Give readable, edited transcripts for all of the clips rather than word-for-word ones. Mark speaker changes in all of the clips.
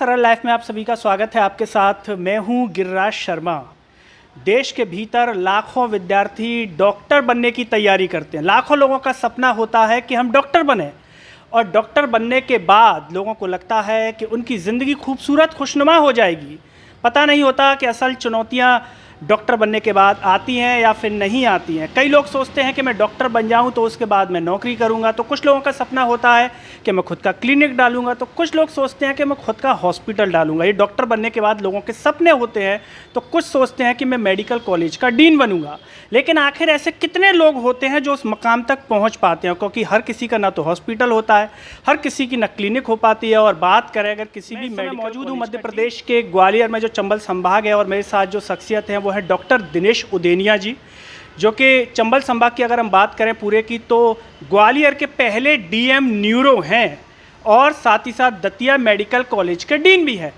Speaker 1: सरल लाइफ में आप सभी का स्वागत है। आपके साथ मैं हूं गिरिराज शर्मा। देश के भीतर लाखों विद्यार्थी डॉक्टर बनने की तैयारी करते हैं। लाखों लोगों का सपना होता है कि हम डॉक्टर बने, और डॉक्टर बनने के बाद लोगों को लगता है कि उनकी ज़िंदगी खूबसूरत खुशनुमा हो जाएगी। पता नहीं होता कि असल चुनौतियां डॉक्टर बनने के बाद आती हैं या फिर नहीं आती हैं। कई लोग सोचते हैं कि मैं डॉक्टर बन जाऊं तो उसके बाद मैं नौकरी करूंगा, तो कुछ लोगों का सपना होता है कि मैं खुद का क्लिनिक डालूंगा, तो कुछ लोग सोचते हैं कि मैं खुद का हॉस्पिटल डालूंगा। ये डॉक्टर बनने के बाद लोगों के सपने होते हैं। तो कुछ सोचते हैं कि मैं मेडिकल कॉलेज का डीन बनूंगा। लेकिन आखिर ऐसे कितने लोग होते हैं जो उस मकाम तक पहुँच पाते हैं? क्योंकि हर किसी का ना तो हॉस्पिटल होता है, हर किसी की ना क्लिनिक हो पाती है। और बात करें अगर किसी भी मेडिकल, मौजूद हूँ मध्य प्रदेश के ग्वालियर में जो चंबल संभाग है, और मेरे साथ जो शख्सियत है वो है डॉक्टर दिनेश उदेनिया जी, जो कि चंबल संभाग की अगर हम बात करें पूरे की, तो ग्वालियर के पहले डीएम न्यूरो हैं और साथ ही साथ दतिया मेडिकल कॉलेज के डीन भी है।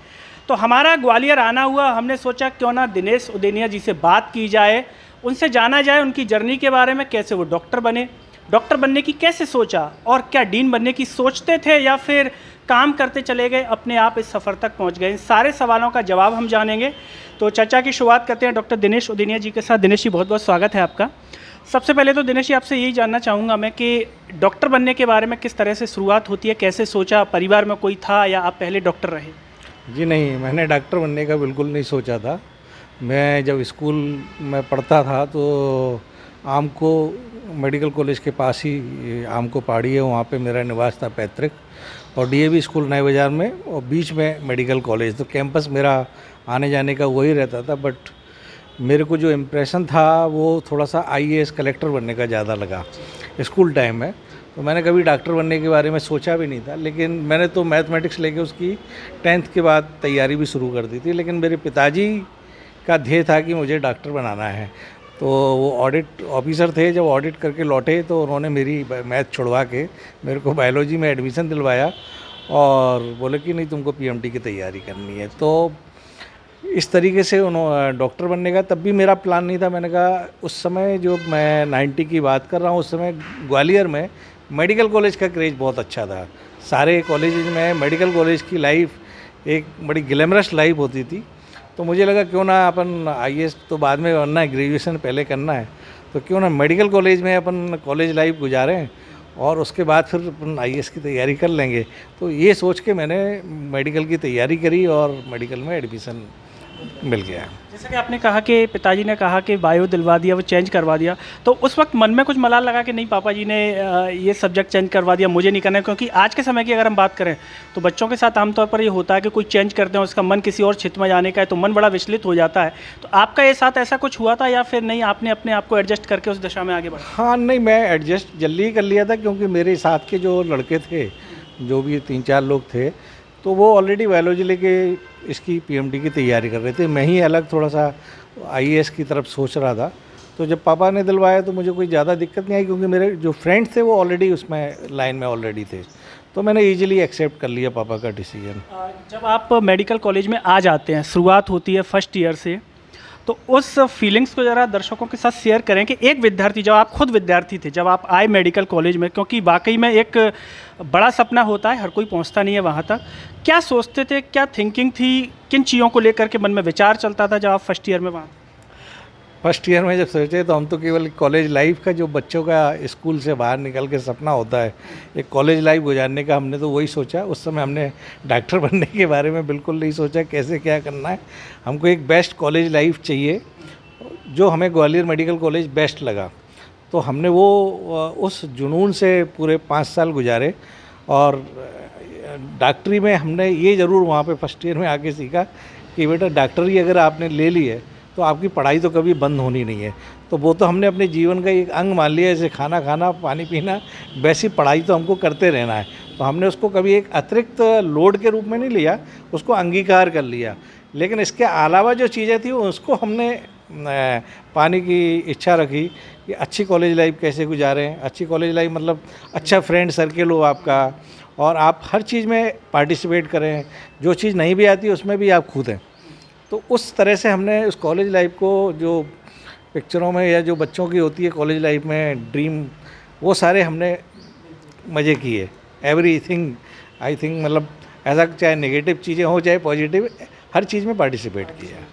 Speaker 1: तो हमारा ग्वालियर आना हुआ, हमने सोचा क्यों ना दिनेश उदेनिया जी से बात की जाए, उनसे जाना जाए उनकी जर्नी के बारे में, कैसे वो डॉक्टर बने, डॉक्टर बनने की कैसे सोचा, और क्या डीन बनने की सोचते थे या फिर काम करते चले गए, अपने आप इस सफ़र तक पहुंच गए। इन सारे सवालों का जवाब हम जानेंगे। तो चर्चा की शुरुआत करते हैं डॉक्टर दिनेश उदेनिया जी के साथ। दिनेश जी, बहुत बहुत स्वागत है आपका। सबसे पहले तो दिनेश जी, आपसे यही जानना चाहूँगा मैं कि डॉक्टर बनने के बारे में किस तरह से शुरुआत होती है, कैसे सोचा, परिवार में कोई था या आप पहले डॉक्टर रहे?
Speaker 2: जी नहीं, मैंने डॉक्टर बनने का बिल्कुल नहीं सोचा था। मैं जब स्कूल में पढ़ता था तो आमको मेडिकल कॉलेज के पास ही आमको पहाड़ी है, वहाँ पे मेरा निवास था पैतृक, और डीएवी स्कूल नए बाज़ार में, और बीच में मेडिकल कॉलेज। तो कैंपस मेरा आने जाने का वही रहता था। बट मेरे को जो इम्प्रेशन था वो थोड़ा सा आईएएस कलेक्टर बनने का ज़्यादा लगा स्कूल टाइम में। तो मैंने कभी डॉक्टर बनने के बारे में सोचा भी नहीं था। लेकिन मैंने तो मैथमेटिक्स लेके उसकी 10th के बाद तैयारी भी शुरू कर दी थी। लेकिन मेरे पिताजी का ध्येय था कि मुझे डॉक्टर बनाना है। तो वो ऑडिट ऑफिसर थे, जब ऑडिट करके लौटे तो उन्होंने मेरी मैथ छुड़वा के मेरे को बायोलॉजी में एडमिशन दिलवाया, और बोले कि नहीं, तुमको पीएमटी की तैयारी करनी है। तो इस तरीके से उन्होंने डॉक्टर बनने का, तब भी मेरा प्लान नहीं था। मैंने कहा, उस समय जो मैं 90 की बात कर रहा हूँ, उस समय ग्वालियर में मेडिकल कॉलेज का क्रेज़ बहुत अच्छा था। सारे कॉलेज में मेडिकल कॉलेज की लाइफ एक बड़ी ग्लैमरस लाइफ होती थी। तो मुझे लगा क्यों ना अपन आईएएस तो बाद में बनना है, ग्रेजुएशन पहले करना है, तो क्यों ना मेडिकल कॉलेज में अपन कॉलेज लाइफ गुजारें और उसके बाद फिर अपन आईएएस की तैयारी कर लेंगे। तो ये सोच के मैंने मेडिकल की तैयारी करी और मेडिकल में एडमिशन मिल गया।
Speaker 1: जैसा कि आपने कहा कि पिताजी ने कहा कि बायो दिलवा दिया, वो चेंज करवा दिया, तो उस वक्त मन में कुछ मलाल लगा कि नहीं, पापा जी ने ये सब्जेक्ट चेंज करवा दिया, मुझे नहीं करना है? क्योंकि आज के समय की अगर हम बात करें तो बच्चों के साथ आमतौर पर ये होता है कि कोई चेंज करते हैं, उसका मन किसी और क्षेत्र में जाने का है, तो मन बड़ा विचलित हो जाता है। तो आपका ये साथ ऐसा कुछ हुआ था या फिर नहीं, आपने अपने आप को एडजस्ट करके उस दिशा में आगे बढ़ा?
Speaker 2: हाँ नहीं, मैं एडजस्ट जल्दी ही कर लिया था, क्योंकि मेरे साथ के जो लड़के थे, जो भी 3-4 लोग थे, तो वो ऑलरेडी बायोलॉजी लेके इसकी पीएमटी की तैयारी कर रहे थे। मैं ही अलग थोड़ा सा आईएएस की तरफ सोच रहा था। तो जब पापा ने दिलवाया तो मुझे कोई ज़्यादा दिक्कत नहीं आई, क्योंकि मेरे जो फ्रेंड्स थे वो ऑलरेडी उसमें लाइन में ऑलरेडी थे। तो मैंने ईजिली एक्सेप्ट कर लिया पापा का डिसीजन।
Speaker 1: जब आप मेडिकल कॉलेज में आ जाते हैं, शुरुआत होती है फर्स्ट ईयर से, तो उस फीलिंग्स को ज़रा दर्शकों के साथ शेयर करें कि एक विद्यार्थी, जब आप खुद विद्यार्थी थे, जब आप आए मेडिकल कॉलेज में, क्योंकि वाकई में एक बड़ा सपना होता है, हर कोई पहुंचता नहीं है वहां तक, क्या सोचते थे, क्या थिंकिंग थी, किन चीज़ों को लेकर के मन में विचार चलता था जब आप फर्स्ट ईयर में वहाँ?
Speaker 2: फर्स्ट ईयर में जब सोचे तो हम तो केवल कॉलेज लाइफ का, जो बच्चों का स्कूल से बाहर निकल के सपना होता है, एक कॉलेज लाइफ गुजारने का, हमने तो वही सोचा। उस समय हमने डॉक्टर बनने के बारे में बिल्कुल नहीं सोचा कैसे क्या करना है। हमको एक बेस्ट कॉलेज लाइफ चाहिए, जो हमें ग्वालियर मेडिकल कॉलेज बेस्ट लगा। तो हमने वो उस जुनून से पूरे 5 साल गुजारे। और डॉक्टरी में हमने ये ज़रूर वहाँ पे फर्स्ट ईयर में आके सीखा कि बेटा, डॉक्टरी अगर आपने ले ली है तो आपकी पढ़ाई तो कभी बंद होनी नहीं है। तो वो तो हमने अपने जीवन का एक अंग मान लिया, जैसे खाना खाना, पानी पीना, वैसी पढ़ाई तो हमको करते रहना है। तो हमने उसको कभी एक अतिरिक्त लोड के रूप में नहीं लिया, उसको अंगीकार कर लिया। लेकिन इसके अलावा जो चीज़ें थी उसको हमने पाने की इच्छा रखी कि अच्छी कॉलेज लाइफ कैसे गुजारें। अच्छी कॉलेज लाइफ मतलब अच्छा फ्रेंड सर्किल हो आपका, और आप हर चीज़ में पार्टिसिपेट करें, जो चीज़ नहीं भी आती उसमें भी आप खुद हैं। तो उस तरह से हमने उस कॉलेज लाइफ को, जो पिक्चरों में या जो बच्चों की होती है कॉलेज लाइफ में ड्रीम, वो सारे हमने मज़े किए। एवरीथिंग आई थिंक, मतलब ऐसा चाहे नेगेटिव चीज़ें हो चाहे पॉजिटिव, हर चीज़ में पार्टिसिपेट किया।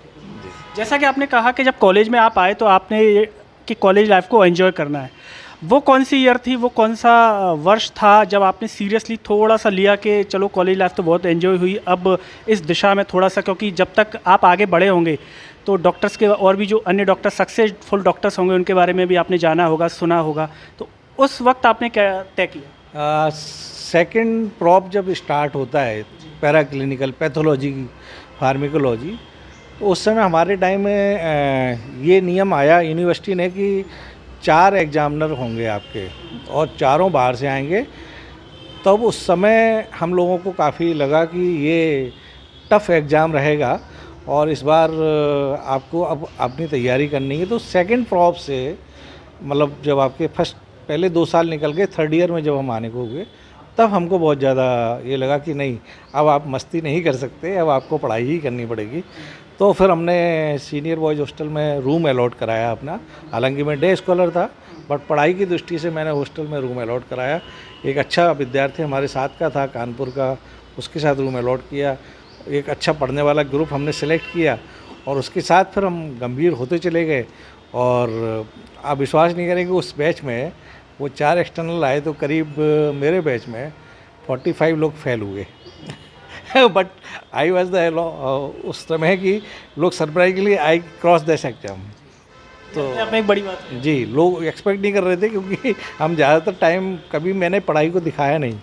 Speaker 1: जैसा कि आपने कहा कि जब कॉलेज में आप आए तो आपने ये कि कॉलेज लाइफ को एंजॉय करना है, वो कौन सी ईयर थी, वो कौन सा वर्ष था जब आपने सीरियसली थोड़ा सा लिया कि चलो कॉलेज लाइफ तो बहुत एंजॉय हुई, अब इस दिशा में थोड़ा सा, क्योंकि जब तक आप आगे बढ़े होंगे तो डॉक्टर्स के और भी जो अन्य डॉक्टर सक्सेसफुल डॉक्टर्स होंगे उनके बारे में भी आपने जाना होगा, सुना होगा, तो उस वक्त आपने क्या तय किया?
Speaker 2: सेकंड प्रॉप जब स्टार्ट होता है, पैरा क्लिनिकल पैथोलॉजी फार्मिकोलॉजी, तो उस समय हमारे टाइम में ये नियम आया यूनिवर्सिटी ने कि 4 एग्जामिनर होंगे आपके और चारों बाहर से आएंगे। तब उस समय हम लोगों को काफ़ी लगा कि ये टफ़ एग्ज़ाम रहेगा और इस बार आपको अब अपनी तैयारी करनी है। तो सेकंड प्रॉप से मतलब जब आपके पहले 2 साल निकल गए, थर्ड ईयर में जब हम आने को हुए तब हमको बहुत ज़्यादा ये लगा कि नहीं, अब आप मस्ती नहीं कर सकते, अब आपको पढ़ाई ही करनी पड़ेगी। तो फिर हमने सीनियर बॉयज़ हॉस्टल में रूम अलॉट कराया अपना। हालांकि मैं डे स्कॉलर था, बट पढ़ाई की दृष्टि से मैंने हॉस्टल में रूम अलॉट कराया। एक अच्छा विद्यार्थी हमारे साथ का था कानपुर का, उसके साथ रूम अलॉट किया। एक अच्छा पढ़ने वाला ग्रुप हमने सेलेक्ट किया और उसके साथ फिर हम गंभीर होते चले गए। और आप विश्वास नहीं करेंगे, उस बैच में वो 4 एक्सटर्नल आए तो करीब मेरे बैच में 45 लोग फेल हुए। बट आई वॉज द उस समय की लोग सरप्राइजली आई क्रॉस दैट एग्जाम। तो
Speaker 1: अपने एक बड़ी बात है
Speaker 2: जी, लोग एक्सपेक्ट नहीं कर रहे थे क्योंकि हम ज़्यादातर टाइम कभी मैंने पढ़ाई को दिखाया नहीं,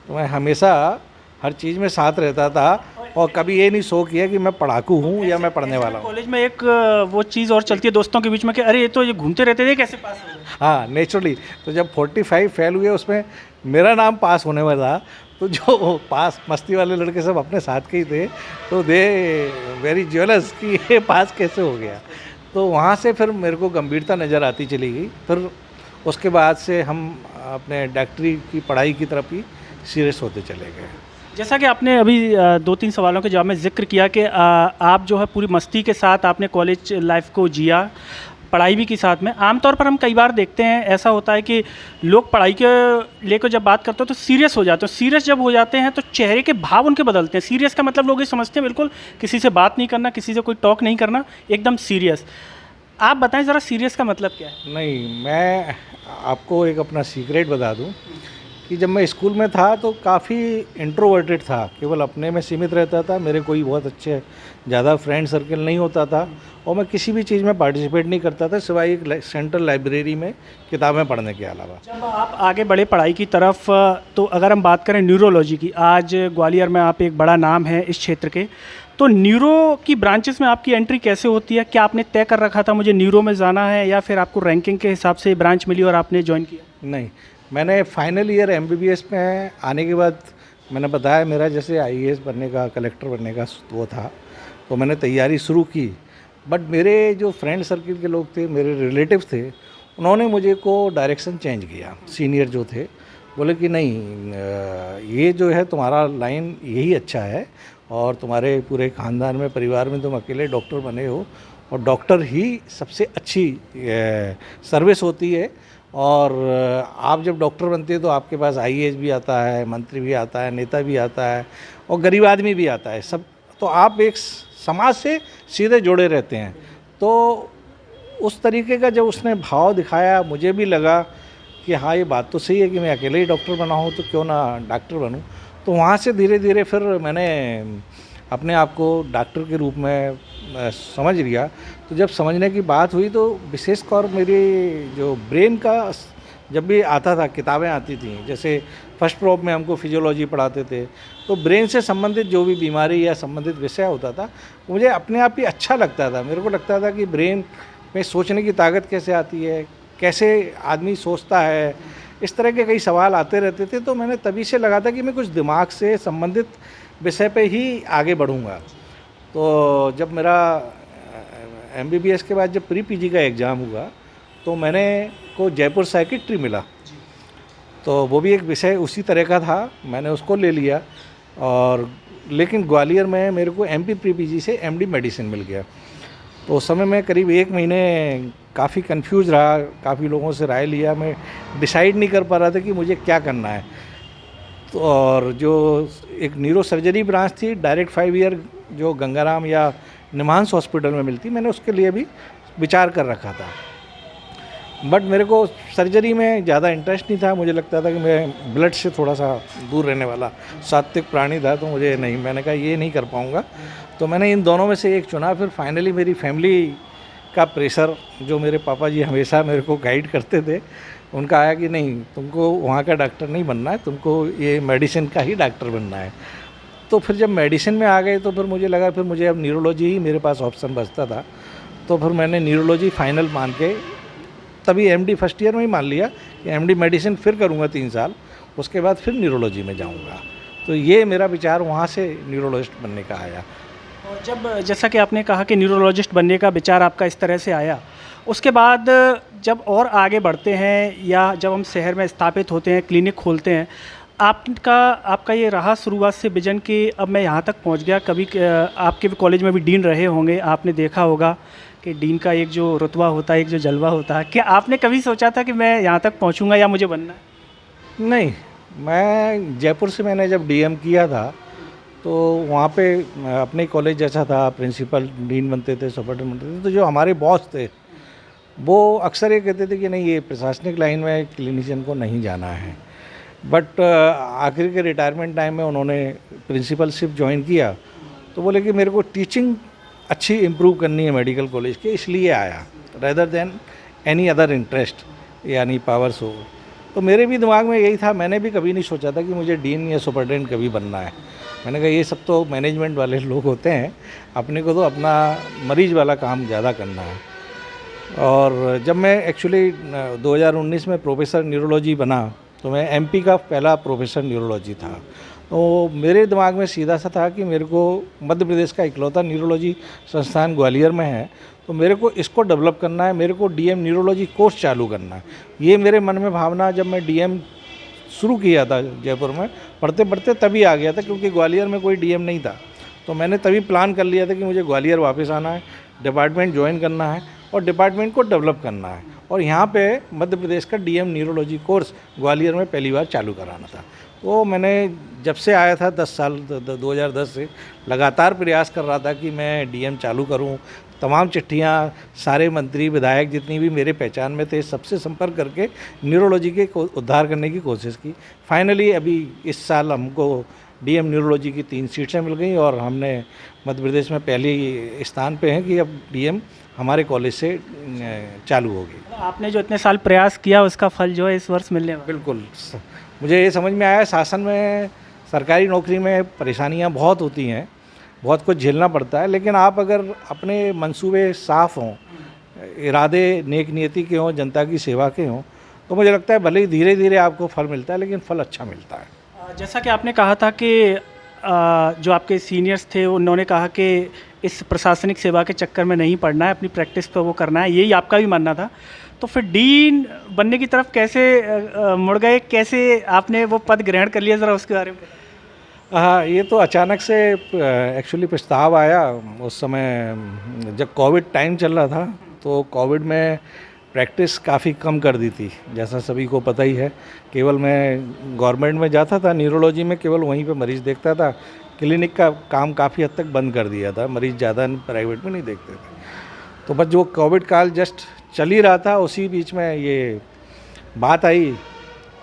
Speaker 2: तो मैं हमेशा हर चीज़ में साथ रहता था और कभी ये नहीं शो किया कि मैं पढ़ाकू हूँ या मैं पढ़ने वाला हूँ।
Speaker 1: कॉलेज में एक वो चीज़ और चलती है दोस्तों के बीच में कि अरे ये तो ये घूमते रहते थे, कैसे पास हो गए?
Speaker 2: हाँ, नेचुरली। तो जब 45 फेल हुए उसमें मेरा नाम पास होने वाला, तो जो पास मस्ती वाले लड़के सब अपने साथ के ही थे, तो दे वेरी ज्वेलस कि ये पास कैसे हो गया। तो वहाँ से फिर मेरे को गंभीरता नज़र आती चली गई। फिर उसके बाद से हम अपने डॉक्टरी की पढ़ाई की तरफ ही सीरियस होते चले गए।
Speaker 1: जैसा कि आपने अभी 2-3 सवालों के जवाब में जिक्र किया कि आप जो है पूरी मस्ती के साथ आपने कॉलेज लाइफ को जिया, पढ़ाई भी की साथ में। आमतौर पर हम कई बार देखते हैं ऐसा होता है कि लोग पढ़ाई के लेकर जब बात करते हो तो सीरियस हो जाते हैं। सीरियस जब हो जाते हैं तो चेहरे के भाव उनके बदलते हैं। सीरियस का मतलब लोग ये समझते हैं बिल्कुल किसी से बात नहीं करना, किसी से कोई टॉक नहीं करना, एकदम सीरियस। आप बताएं ज़रा सीरियस का मतलब क्या है?
Speaker 2: नहीं, मैं आपको एक अपना सीक्रेट बता दूं कि जब मैं स्कूल में था तो काफ़ी इंट्रोवर्टेड था, केवल अपने में सीमित रहता था। मेरे कोई बहुत अच्छे ज़्यादा फ्रेंड सर्कल नहीं होता था और मैं किसी भी चीज़ में पार्टिसिपेट नहीं करता था सिवाय एक सेंट्रल लाइब्रेरी में किताबें पढ़ने के अलावा।
Speaker 1: जब आप आगे बढ़े पढ़ाई की तरफ, तो अगर हम बात करें न्यूरोलॉजी की, आज ग्वालियर में आप एक बड़ा नाम है इस क्षेत्र के, तो न्यूरो की ब्रांचेस में आपकी एंट्री कैसे होती है? क्या आपने तय कर रखा था मुझे न्यूरो में जाना है, या फिर आपको रैंकिंग के हिसाब से ब्रांच मिली और आपने ज्वाइन किया?
Speaker 2: नहीं, मैंने फाइनल ईयर MBBS में आने के बाद मैंने बताया मेरा जैसे IAS बनने का, कलेक्टर बनने का वो था, तो मैंने तैयारी शुरू की। बट मेरे जो फ्रेंड सर्किल के लोग थे, मेरे रिलेटिव थे, उन्होंने मुझे को डायरेक्शन चेंज किया। सीनियर जो थे बोले कि नहीं, ये जो है तुम्हारा लाइन यही अच्छा है और तुम्हारे पूरे ख़ानदान में, परिवार में तुम अकेले डॉक्टर बने हो और डॉक्टर ही सबसे अच्छी सर्विस होती है। और आप जब डॉक्टर बनते हैं तो आपके पास IAS भी आता है, मंत्री भी आता है, नेता भी आता है और गरीब आदमी भी आता है, सब। तो आप एक समाज से सीधे जुड़े रहते हैं। तो उस तरीके का जब उसने भाव दिखाया, मुझे भी लगा कि हाँ, ये बात तो सही है कि मैं अकेले ही डॉक्टर बना हूँ तो क्यों ना डॉक्टर बनूँ। तो वहाँ से धीरे धीरे फिर मैंने अपने आप को डॉक्टर के रूप में समझ लिया। तो जब समझने की बात हुई तो विशेषकर मेरे जो ब्रेन का जब भी आता था, किताबें आती थी, जैसे फर्स्ट प्रॉप में हमको फिजियोलॉजी पढ़ाते थे, तो ब्रेन से संबंधित जो भी बीमारी या संबंधित विषय होता था मुझे अपने आप ही अच्छा लगता था। मेरे को लगता था कि ब्रेन में सोचने की ताकत कैसे आती है, कैसे आदमी सोचता है, इस तरह के कई सवाल आते रहते थे। तो मैंने तभी से लगा था कि मैं कुछ दिमाग से संबंधित विषय पे ही आगे बढ़ूँगा। तो जब मेरा MBBS के बाद जब प्री PG का एग्ज़ाम हुआ तो मैंने को जयपुर साइकिट्री मिला, तो वो भी एक विषय उसी तरह का था, मैंने उसको ले लिया। और लेकिन ग्वालियर में मेरे को MP प्री PG से MD मेडिसिन मिल गया। तो उस समय मैं करीब 1 महीने काफ़ी कंफ्यूज रहा, काफ़ी लोगों से राय लिया, मैं डिसाइड नहीं कर पा रहा था कि मुझे क्या करना है। तो और जो एक न्यूरो सर्जरी ब्रांच थी डायरेक्ट 5 ईयर जो गंगाराम या निमांस हॉस्पिटल में मिलती, मैंने उसके लिए भी विचार कर रखा था। बट मेरे को सर्जरी में ज़्यादा इंटरेस्ट नहीं था। मुझे लगता था कि मैं ब्लड से थोड़ा सा दूर रहने वाला सात्विक प्राणी था, तो मुझे नहीं, मैंने कहा ये नहीं कर पाऊँगा। तो मैंने इन दोनों में से एक चुना। फिर फाइनली मेरी फैमिली का प्रेशर, जो मेरे पापा जी हमेशा मेरे को गाइड करते थे, उनका आया कि नहीं, तुमको वहाँ का डॉक्टर नहीं बनना है, तुमको ये मेडिसिन का ही डॉक्टर बनना है। तो फिर जब मेडिसिन में आ गए तो फिर मुझे लगा फिर मुझे अब न्यूरोलॉजी ही मेरे पास ऑप्शन बचता था। तो फिर मैंने न्यूरोलॉजी फाइनल मान के तभी एमडी फर्स्ट ईयर में ही मान लिया कि एमडी मेडिसिन फिर करूँगा 3 साल, उसके बाद फिर न्यूरोलॉजी में जाऊँगा। तो ये मेरा विचार वहाँ से न्यूरोलॉजिस्ट बनने का आया।
Speaker 1: और जब जैसा कि आपने कहा कि न्यूरोलॉजिस्ट बनने का विचार आपका इस तरह से आया, उसके बाद जब और आगे बढ़ते हैं या जब हम शहर में स्थापित होते हैं, क्लिनिक खोलते हैं, आपका ये रहा शुरुआत से विजन कि अब मैं यहाँ तक पहुँच गया। कभी आपके भी कॉलेज में भी डीन रहे होंगे, आपने देखा होगा कि डीन का एक जो रुतबा होता है, एक जो जलवा होता है। क्या आपने कभी सोचा था कि मैं यहाँ तक पहुँचूँगा या मुझे बनना है?
Speaker 2: नहीं, मैं जयपुर से मैंने जब डीएम किया था तो वहाँ पे अपने कॉलेज जैसा था, प्रिंसिपल डीन बनते थे, सुपरिटेंडेंट बनते थे। तो जो हमारे बॉस थे वो अक्सर ये कहते थे कि नहीं, ये प्रशासनिक लाइन में क्लिनिशियन को नहीं जाना है। बट आखिर के रिटायरमेंट टाइम में उन्होंने प्रिंसिपलशिप ज्वाइन किया तो बोले कि मेरे को टीचिंग अच्छी इम्प्रूव करनी है मेडिकल कॉलेज के, इसलिए आया, rather than any other interest यानी पावर्स हो। तो मेरे भी दिमाग में यही था। मैंने भी कभी नहीं सोचा था कि मुझे डीन या सुपरिटेंडेंट कभी बनना है। मैंने कहा ये सब तो मैनेजमेंट वाले लोग होते हैं, अपने को तो अपना मरीज वाला काम ज़्यादा करना है। और जब मैं एक्चुअली 2019 में प्रोफेसर न्यूरोलॉजी बना तो मैं एमपी का पहला प्रोफेसर न्यूरोलॉजी था। तो मेरे दिमाग में सीधा सा था कि मेरे को मध्य प्रदेश का इकलौता न्यूरोलॉजी संस्थान ग्वालियर में है, तो मेरे को इसको डेवलप करना है, मेरे को डीएम न्यूरोलॉजी कोर्स चालू करना है। ये मेरे मन में भावना जब मैं डीएम शुरू किया था जयपुर में, पढ़ते पढ़ते तभी आ गया था, क्योंकि ग्वालियर में कोई डीएम नहीं था। तो मैंने तभी प्लान कर लिया था कि मुझे ग्वालियर वापस आना है, डिपार्टमेंट ज्वाइन करना है और डिपार्टमेंट को डेवलप करना है। और यहाँ पे मध्य प्रदेश का डीएम न्यूरोलॉजी कोर्स ग्वालियर में पहली बार चालू कराना था। तो मैंने जब से आया था 10 साल 2010 से लगातार प्रयास कर रहा था कि मैं डीएम चालू करूँ। तमाम चिट्ठियाँ, सारे मंत्री विधायक जितनी भी मेरे पहचान में थे, सबसे संपर्क करके न्यूरोलॉजी के उद्धार करने की कोशिश की। फाइनली अभी इस साल हमको डीएम न्यूरोलॉजी की 3 सीटें मिल गई और हमने मध्य प्रदेश में पहले स्थान पे हैं कि अब डीएम हमारे कॉलेज से चालू होगी।
Speaker 1: आपने जो इतने साल प्रयास किया उसका फल जो है इस वर्ष मिलने वाला।
Speaker 2: बिल्कुल, मुझे ये समझ में आया, शासन में, सरकारी नौकरी में परेशानियां बहुत होती हैं, बहुत कुछ झेलना पड़ता है, लेकिन आप अगर अपने मंसूबे साफ़ हों, इरादे नेक नियति के हों, जनता की सेवा के हों, तो मुझे लगता है भले ही धीरे धीरे आपको फल मिलता है, लेकिन फल अच्छा मिलता है।
Speaker 1: जैसा कि आपने कहा था कि जो आपके सीनियर्स थे उन्होंने कहा कि इस प्रशासनिक सेवा के चक्कर में नहीं पड़ना है, अपनी प्रैक्टिस पर वो करना है, यही आपका भी मानना था। तो फिर डीन बनने की तरफ कैसे मुड़ गए, कैसे आपने वो पद ग्रहण कर लिया, ज़रा उसके बारे में?
Speaker 2: हाँ, ये तो अचानक से एक्चुअली प्रस्ताव आया। उस समय जब कोविड टाइम चल रहा था तो कोविड में प्रैक्टिस काफ़ी कम कर दी थी, जैसा सभी को पता ही है। केवल मैं गवर्नमेंट में जाता था न्यूरोलॉजी में, केवल वहीं पे मरीज़ देखता था। क्लिनिक का काम काफ़ी हद तक बंद कर दिया था, मरीज़ ज़्यादा प्राइवेट में नहीं देखते थे। तो बस जो कोविड काल जस्ट चल ही रहा था, उसी बीच में ये बात आई।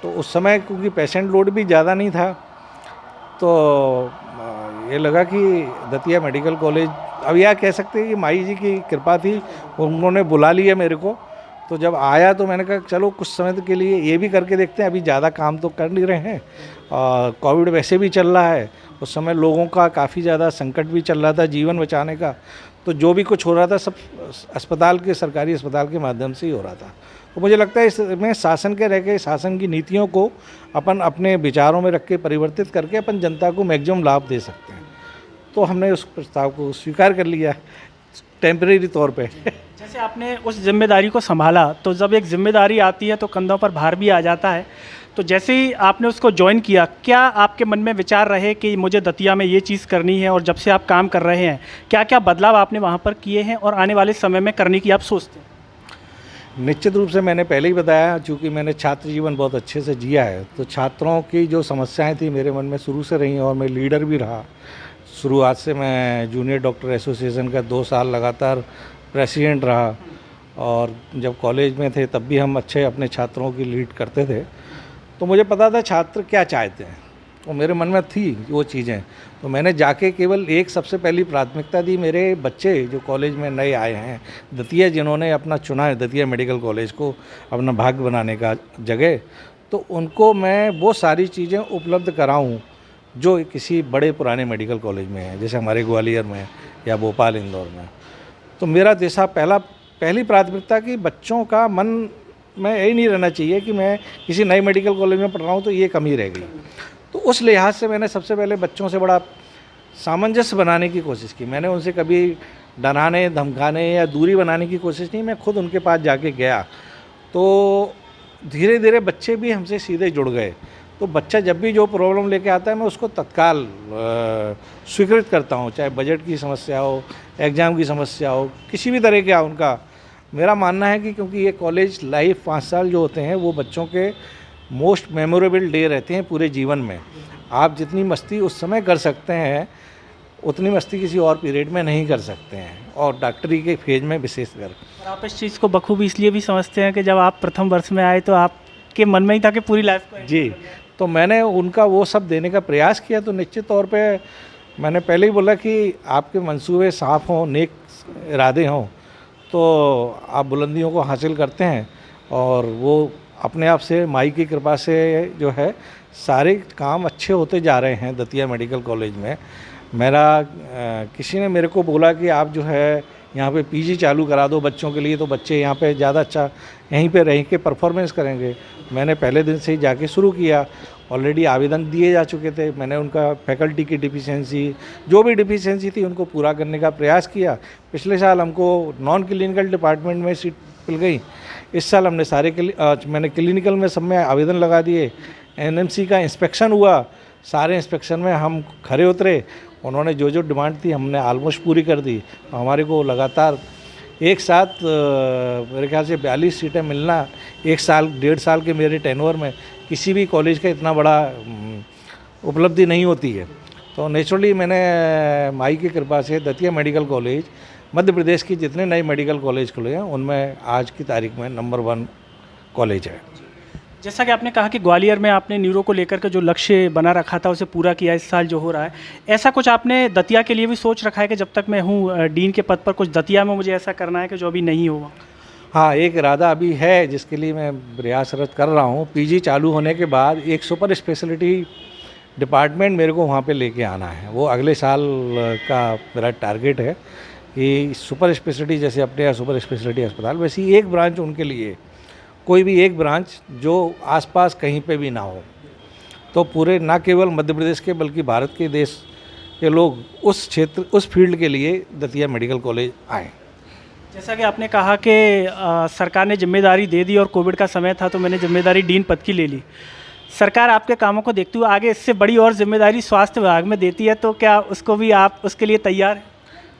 Speaker 2: तो उस समय क्योंकि पेशेंट लोड भी ज़्यादा नहीं था, तो ये लगा कि दतिया मेडिकल कॉलेज, अब यह कह सकते हैं कि माई जी की कृपा थी, उन्होंने बुला लिया मेरे को। तो जब आया तो मैंने कहा चलो कुछ समय के लिए ये भी करके देखते हैं, अभी ज़्यादा काम तो कर नहीं रहे हैं और कोविड वैसे भी चल रहा है। उस समय लोगों का काफ़ी ज़्यादा संकट भी चल रहा था जीवन बचाने का, तो जो भी कुछ हो रहा था सब अस्पताल के, सरकारी अस्पताल के माध्यम से ही हो रहा था। तो मुझे लगता है इसमें शासन के रह के, शासन की नीतियों को अपन अपने विचारों में रख के परिवर्तित करके अपन जनता को मैक्सिमम लाभ दे सकते हैं। तो हमने उस प्रस्ताव को स्वीकार कर लिया टेम्परेरी तौर पे।
Speaker 1: जैसे आपने उस जिम्मेदारी को संभाला, तो जब एक जिम्मेदारी आती है तो कंधों पर भार भी आ जाता है। तो जैसे ही आपने उसको ज्वाइन किया, क्या आपके मन में विचार रहे कि मुझे दतिया में ये चीज़ करनी है, और जब से आप काम कर रहे हैं क्या क्या बदलाव आपने वहाँ पर किए हैं और आने वाले समय में करने की आप सोचते हैं?
Speaker 2: निश्चित रूप से मैंने पहले ही बताया, चूँकि मैंने छात्र जीवन बहुत अच्छे से जिया है, तो छात्रों की जो समस्याएं थी मेरे मन में शुरू से रही और मैं लीडर भी रहा। शुरुआत से मैं जूनियर डॉक्टर एसोसिएशन का 2 साल लगातार प्रेसिडेंट रहा, और जब कॉलेज में थे तब भी हम अच्छे अपने छात्रों की लीड करते थे। तो मुझे पता था छात्र क्या चाहते हैं, तो मेरे मन में थी वो चीज़ें। तो मैंने जाके केवल एक सबसे पहली प्राथमिकता दी, मेरे बच्चे जो कॉलेज में नए आए हैं, दतिया जिन्होंने अपना चुना है, दतिया मेडिकल कॉलेज को अपना भाग्य बनाने का जगह, तो उनको मैं वो सारी चीज़ें उपलब्ध कराऊं जो किसी बड़े पुराने मेडिकल कॉलेज में है, जैसे हमारे ग्वालियर में या भोपाल इंदौर में। तो मेरा जैसा पहली प्राथमिकता कि बच्चों का मन में यही नहीं रहना चाहिए कि मैं किसी नए मेडिकल कॉलेज में पढ़ रहा हूँ तो ये कमी रह गई। तो उस लिहाज से मैंने सबसे पहले बच्चों से बड़ा सामंजस्य बनाने की कोशिश की। मैंने उनसे कभी डराने धमकाने या दूरी बनाने की कोशिश नहीं, मैं खुद उनके पास जाके गया। तो धीरे धीरे बच्चे भी हमसे सीधे जुड़ गए। तो बच्चा जब भी जो प्रॉब्लम लेके आता है मैं उसको तत्काल स्वीकृत करता हूँ, चाहे बजट की समस्या हो, एग्ज़ाम की समस्या हो, किसी भी तरह का उनका। मेरा मानना है कि क्योंकि ये कॉलेज लाइफ 5 साल जो होते हैं वो बच्चों के मोस्ट मेमोरेबल डे रहते हैं पूरे जीवन में। आप जितनी मस्ती उस समय कर सकते हैं उतनी मस्ती किसी और पीरियड में नहीं कर सकते हैं, और डॉक्टरी के फेज में विशेषकर।
Speaker 1: और आप इस चीज़ को बखूबी इसलिए भी समझते हैं कि जब आप प्रथम वर्ष में आए तो आपके मन में ही था कि पूरी लाइफ को
Speaker 2: जी, तो मैंने उनका वो सब देने का प्रयास किया। तो निश्चित तौर पे मैंने पहले ही बोला कि आपके मंसूबे साफ़ हों, नेक इरादे हों, तो आप बुलंदियों को हासिल करते हैं। और वो अपने आप से माई की कृपा से जो है सारे काम अच्छे होते जा रहे हैं दतिया मेडिकल कॉलेज में। किसी ने मेरे को बोला कि आप जो है यहाँ पे पीजी चालू करा दो बच्चों के लिए, तो बच्चे यहाँ पे ज़्यादा अच्छा यहीं पे रह के परफॉर्मेंस करेंगे। मैंने पहले दिन से ही जाके शुरू किया। ऑलरेडी आवेदन दिए जा चुके थे। मैंने उनका फैकल्टी की डिफिशिएंसी, जो भी डिफिशिएंसी थी, उनको पूरा करने का प्रयास किया। पिछले साल हमको नॉन क्लिनिकल डिपार्टमेंट में सीट मिल गई। इस साल हमने मैंने क्लिनिकल में सब में आवेदन लगा दिए। एनएमसी का इंस्पेक्शन हुआ, सारे इंस्पेक्शन में हम खरे उतरे। उन्होंने जो डिमांड थी हमने ऑलमोस्ट पूरी कर दी। हमारे को लगातार एक साथ मेरे ख्याल से 42 सीटें मिलना 1.5 साल के मेरे टेन्योर में किसी भी कॉलेज का इतना बड़ा उपलब्धि नहीं होती है। तो नेचुरली मैंने माई की कृपा से दतिया मेडिकल कॉलेज मध्य प्रदेश की जितने नए मेडिकल कॉलेज खुले हैं उनमें आज की तारीख में नंबर 1 कॉलेज है।
Speaker 1: जैसा कि आपने कहा कि ग्वालियर में आपने न्यूरो को लेकर के जो लक्ष्य बना रखा था उसे पूरा किया इस साल जो हो रहा है, ऐसा कुछ आपने दतिया के लिए भी सोच रखा है कि जब तक मैं हूँ डीन के पद पर कुछ दतिया में मुझे ऐसा करना है कि जो अभी नहीं होगा?
Speaker 2: हाँ, एक इरादा अभी है जिसके लिए मैं प्रयासरत कर रहा हूँ। पीजी चालू होने के बाद एक सुपर स्पेशलिटी डिपार्टमेंट मेरे को वहाँ पे लेके आना है। वो अगले साल का मेरा टारगेट है कि सुपर स्पेशलिटी, जैसे अपने यहाँ सुपर स्पेशलिटी अस्पताल, वैसे ही एक ब्रांच उनके लिए, कोई भी एक ब्रांच जो आसपास कहीं पे भी ना हो। तो पूरे ना केवल मध्य प्रदेश के बल्कि भारत के देश के लोग उस क्षेत्र, उस फील्ड के लिए दतिया मेडिकल कॉलेज आएँ।
Speaker 1: जैसा कि आपने कहा कि सरकार ने जिम्मेदारी दे दी और कोविड का समय था तो मैंने जिम्मेदारी डीन पद की ले ली। सरकार आपके कामों को देखते हुए आगे इससे बड़ी और जिम्मेदारी स्वास्थ्य विभाग में देती है, तो क्या उसको भी आप उसके लिए तैयार हैं?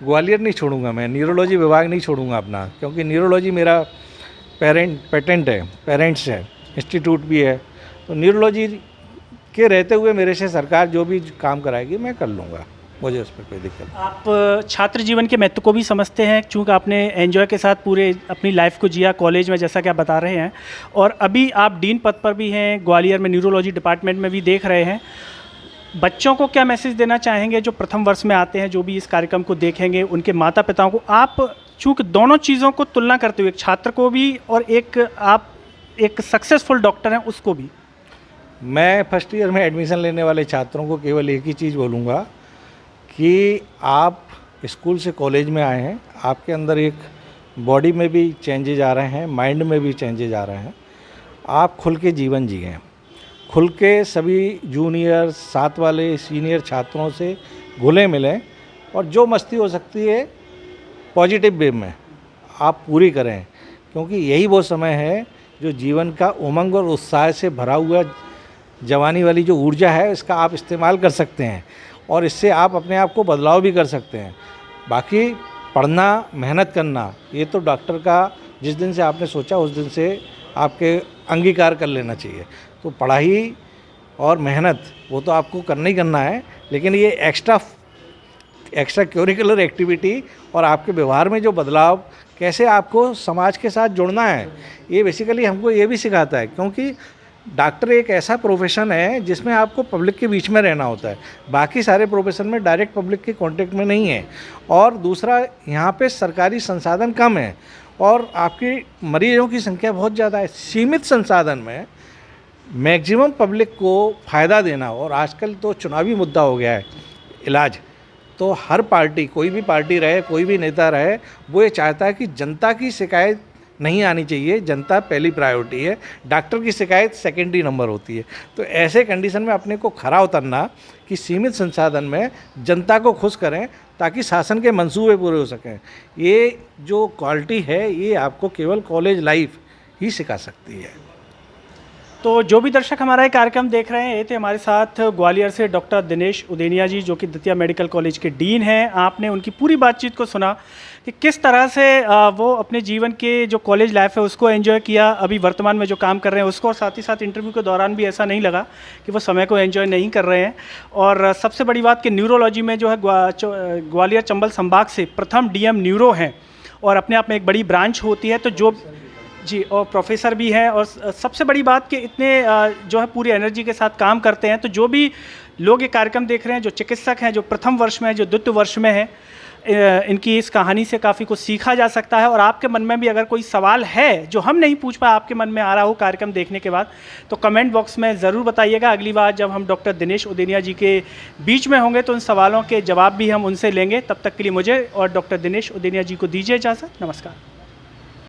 Speaker 2: ग्वालियर नहीं छोड़ूंगा मैं, न्यूरोलॉजी विभाग नहीं छोड़ूंगा अपना, क्योंकि न्यूरोलॉजी मेरा पेरेंट्स है, इंस्टीट्यूट भी है। तो न्यूरोलॉजी के रहते हुए मेरे से सरकार जो भी काम कराएगी मैं कर लूँगा, मुझे उस पर कोई दिक्कत नहीं।
Speaker 1: आप छात्र जीवन के महत्व को भी समझते हैं, चूँकि आपने एंजॉय के साथ पूरे अपनी लाइफ को जिया कॉलेज में, जैसा कि आप बता रहे हैं, और अभी आप डीन पद पर भी हैं, ग्वालियर में न्यूरोलॉजी डिपार्टमेंट में भी देख रहे हैं। बच्चों को क्या मैसेज देना चाहेंगे जो प्रथम वर्ष में आते हैं, जो भी इस कार्यक्रम को देखेंगे, उनके माता पिताओं को? आप चूँकि दोनों चीज़ों को तुलना करते हुए, एक छात्र को भी और आप एक सक्सेसफुल डॉक्टर हैं उसको भी।
Speaker 2: मैं फर्स्ट ईयर में एडमिशन लेने वाले छात्रों को केवल एक ही चीज़ बोलूँगा कि आप स्कूल से कॉलेज में आए हैं, आपके अंदर एक बॉडी में भी चेंजेज आ रहे हैं, माइंड में भी चेंजेज आ रहे हैं। आप खुल के जीवन जिएं, खुल के सभी जूनियर, साथ वाले, सीनियर छात्रों से घुले मिलें, और जो मस्ती हो सकती है पॉजिटिव वे में आप पूरी करें, क्योंकि यही वो समय है जो जीवन का उमंग और उत्साह से भरा हुआ जवानी वाली जो ऊर्जा है इसका आप इस्तेमाल कर सकते हैं, और इससे आप अपने आप को बदलाव भी कर सकते हैं। बाकी पढ़ना, मेहनत करना, ये तो डॉक्टर का जिस दिन से आपने सोचा उस दिन से आपके अंगीकार कर लेना चाहिए। तो पढ़ाई और मेहनत वो तो आपको करना ही करना है, लेकिन ये एक्स्ट्रा करिकुलर एक्टिविटी और आपके व्यवहार में जो बदलाव, कैसे आपको समाज के साथ जुड़ना है, ये बेसिकली हमको ये भी सिखाता है। क्योंकि डॉक्टर एक ऐसा प्रोफेशन है जिसमें आपको पब्लिक के बीच में रहना होता है, बाकी सारे प्रोफेशन में डायरेक्ट पब्लिक के कांटेक्ट में नहीं है। और दूसरा, यहाँ पे सरकारी संसाधन कम है और आपकी मरीजों की संख्या बहुत ज़्यादा है। सीमित संसाधन में मैक्सिमम पब्लिक को फ़ायदा देना, और आजकल तो चुनावी मुद्दा हो गया है इलाज, तो हर पार्टी, कोई भी पार्टी रहे, कोई भी नेता रहे, वो ये चाहता है कि जनता की शिकायत नहीं आनी चाहिए, जनता पहली प्रायोरिटी है, डॉक्टर की शिकायत सेकेंडरी नंबर होती है। तो ऐसे कंडीशन में अपने को खरा उतरना कि सीमित संसाधन में जनता को खुश करें ताकि शासन के मंसूबे पूरे हो सकें, ये जो क्वालिटी है ये आपको केवल कॉलेज लाइफ ही सिखा सकती है।
Speaker 1: तो जो भी दर्शक हमारा ये कार्यक्रम देख रहे हैं, ये थे हमारे साथ ग्वालियर से डॉक्टर दिनेश उदेनिया जी, जो कि दतिया मेडिकल कॉलेज के डीन हैं। आपने उनकी पूरी बातचीत को सुना कि किस तरह से वो अपने जीवन के जो कॉलेज लाइफ है उसको एंजॉय किया, अभी वर्तमान में जो काम कर रहे हैं उसको, और साथ ही साथ इंटरव्यू के दौरान भी ऐसा नहीं लगा कि वो समय को एंजॉय नहीं कर रहे हैं। और सबसे बड़ी बात कि न्यूरोलॉजी में जो है ग्वालियर चंबल संभाग से प्रथम डीएम न्यूरो हैं और अपने आप में एक बड़ी ब्रांच होती है। तो जो जी, और प्रोफेसर भी हैं, और सबसे बड़ी बात कि इतने जो है पूरी एनर्जी के साथ काम करते हैं। तो जो भी लोग ये कार्यक्रम देख रहे हैं, जो चिकित्सक हैं, जो प्रथम वर्ष में हैं, जो द्वितीय वर्ष में हैं, इनकी इस कहानी से काफ़ी कुछ सीखा जा सकता है। और आपके मन में भी अगर कोई सवाल है जो हम नहीं पूछ पाए, आपके मन में आ रहा हो कार्यक्रम देखने के बाद, तो कमेंट बॉक्स में ज़रूर बताइएगा। अगली बार जब हम डॉक्टर दिनेश उदेनिया जी के बीच में होंगे तो उन सवालों के जवाब भी हम उनसे लेंगे। तब तक के लिए मुझे और डॉक्टर दिनेश उदेनिया जी को दीजिए इजाज़त। नमस्कार।